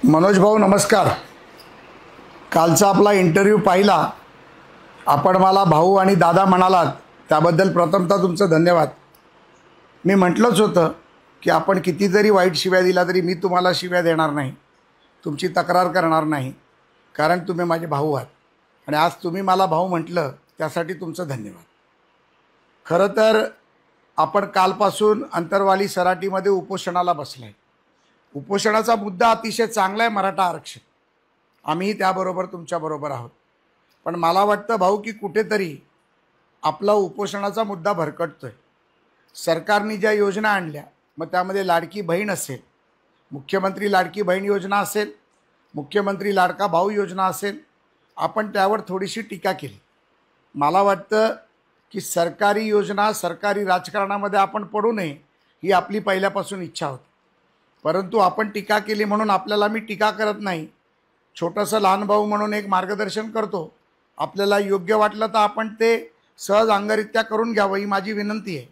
मनोज भाऊ नमस्कार। कालचा आपला इंटरव्ह्यू पाहिला, आपण मला भाऊ आणि दादा म्हणालात, त्याबद्दल प्रथमतः तुमचं धन्यवाद। मी म्हटलंच होतं की आपण किती जरी वाईट शिव्या दिला तरी मी तुम्हाला शिव्या देणार नाही, तुमची तक्रार करणार नाही, कारण तुम्ही माझे भाऊ आहात आणि आज तुम्ही मला भाऊ म्हटलं त्यासाठी तुमचं धन्यवाद। खरं तर आपण कालपासून अंतरवाली सराटीमध्ये उपोषणाला बसलाय। उपोषणाचा मुद्दा अतिशय चांगला आहे, मराठा आरक्षण। आम्ही त्याबरोबर तुमच्याबरोबर आहोत, पण मला वाटतं भाऊ की कुठेतरी आपला उपोषणाचा मुद्दा भरकटतोय। सरकारने ज्या योजना आणल्या, मग त्यामध्ये लाडकी बहीण असेल, मुख्यमंत्री लाडकी बहीण योजना असेल, मुख्यमंत्री लाडका भाऊ योजना असेल, आपण त्यावर थोडीशी टीका केली। मला वाटतं की सरकारी योजना, सरकारी राजकारणामध्ये आपण पडू नये ही आपली पहिल्यापासून इच्छा होती, परंतु आपण टीका केली म्हणून आपल्याला मी टीका करत नाही, छोटंसं लहान भाऊ म्हणून एक मार्गदर्शन करतो। आपल्याला योग्य वाटलं तर आपण ते सहज अंगरित्या करून घ्यावं ही माझी विनंती आहे।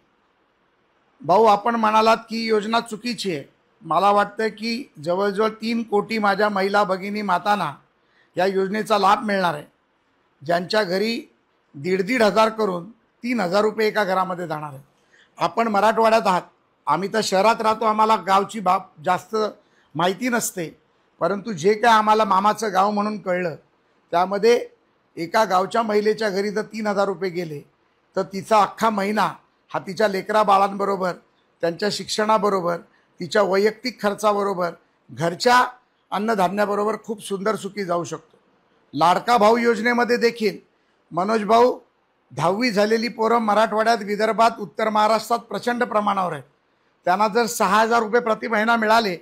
भाऊ, आपण म्हणालात की योजना चुकीची आहे। मला वाटतं की जवळजवळ 3 कोटी माझ्या महिला भगिनी मातांना या योजनेचा लाभ मिळणार आहे, ज्यांच्या घरी 1,500 हजार करून 3,000 रुपये एका घरामध्ये जाणार आहे। आपण मराठवाड्यात आहात, आम्ही तर शहरात राहतो, आम्हाला गावची बाब जास्त माहिती नसते, परंतु जे काय आम्हाला मामाचं गाव म्हणून कळलं, त्यामध्ये एका गावच्या महिलेच्या घरी जर 3,000 रुपये गेले तर तिचा अख्खा महिना हा तिच्या लेकरा बाळांबरोबर, त्यांच्या शिक्षणाबरोबर, तिच्या वैयक्तिक खर्चाबरोबर, घरच्या अन्नधान्याबरोबर खूप सुंदर सुखी जाऊ शकतो। लाडका भाऊ योजनेमध्ये देखील मनोज भाऊ, 10वी झालेली पोरं मराठवाड्यात, विदर्भात, उत्तर महाराष्ट्रात प्रचंड प्रमाणावर आहेत। त्यांना जर 6,000 रुपये प्रति महिना मिळाले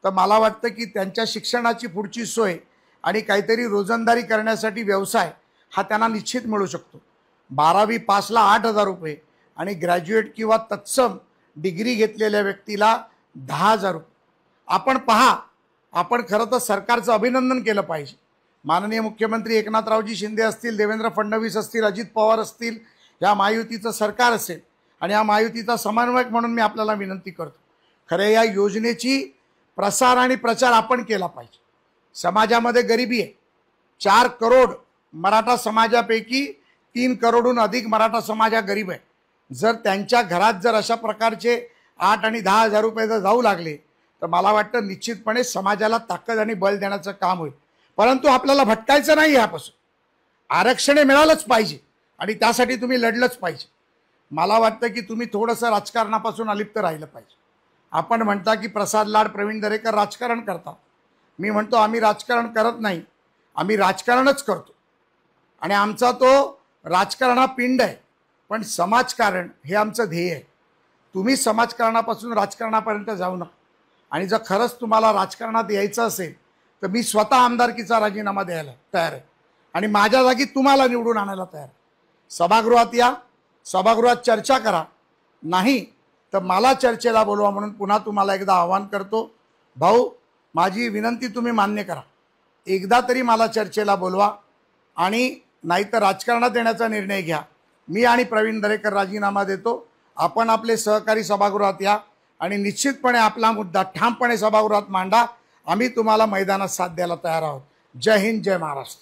तर मला वाटतं की त्यांच्या शिक्षणाची पुढची सोय आणि काहीतरी रोजंदारी करण्यासाठी व्यवसाय हा त्यांना निश्चित मिळू शकतो। 12वी पासला 8,000 रुपये आणि ग्रॅज्युएट किंवा तत्सम डिग्री घेतलेल्या व्यक्तीला 10,000 रुपये। आपण पहा, आपण खरं तर सरकारचं अभिनंदन केलं पाहिजे। माननीय मुख्यमंत्री एकनाथरावजी शिंदे असतील, देवेंद्र फडणवीस असतील, अजित पवार असतील, या महायुतीचं सरकार असेल आणि या महायुतीचा समन्वयक म्हणून मी आपल्याला विनंती करतो, खरे या योजनेची प्रसार आणि प्रचार आपण केला पाहिजे। समाजामध्ये गरिबी आहे, 4 करोड मराठा समाजापैकी 3 करोडहून अधिक मराठा समाज हा गरीब आहे। जर त्यांच्या घरात जर अशा प्रकारचे 8 आणि 10,000 रुपये जर जाऊ लागले तर मला वाटतं निश्चितपणे समाजाला ताकद आणि बल देण्याचं काम होईल। परंतु आपल्याला भटकायचं नाही, यापासून आरक्षण मिळालंच पाहिजे आणि त्यासाठी तुम्ही लढलंच पाहिजे। मला वाटतं की तुम्ही थोडंसं राजकारणापासून अलिप्त राहिलं पाहिजे। आपण म्हणता की प्रसाद लाड, प्रवीण दरेकर राजकारण करतात, मी म्हणतो आम्ही राजकारण करत नाही, आम्ही राजकारणच करतो आणि आमचा तो राजकारण हा पिंड आहे, पण समाजकारण हे आमचं ध्येय आहे। तुम्ही समाजकारणापासून राजकारणापर्यंत जाऊ नका आणि जर खरंच तुम्हाला राजकारणात यायचं असेल तर मी स्वतः आमदारकीचा राजीनामा द्यायला तयार आहे आणि माझ्या जागी तुम्हाला निवडून आणायला तयार आहे। सभागृहात या, सभागृहात चर्चा करा, नाही तर मला चर्चेला बोलवा म्हणून पुन्हा तुम्हाला एकदा आवाहन करतो। भाऊ, माझी विनंती तुम्ही मान्य करा, एकदा तरी मला चर्चेला बोलवा आणि नाहीतर राजकारणात येण्याचा निर्णय घ्या। मी आणि प्रवीण दरेकर राजीनामा देतो, आपण आपले सहकारी सभागृहात या आणि निश्चितपणे आपला मुद्दा ठामपणे सभागृहात मांडा। आम्ही तुम्हाला मैदानात साथ द्यायला तयार आहोत। जय हिंद, जय महाराष्ट्र।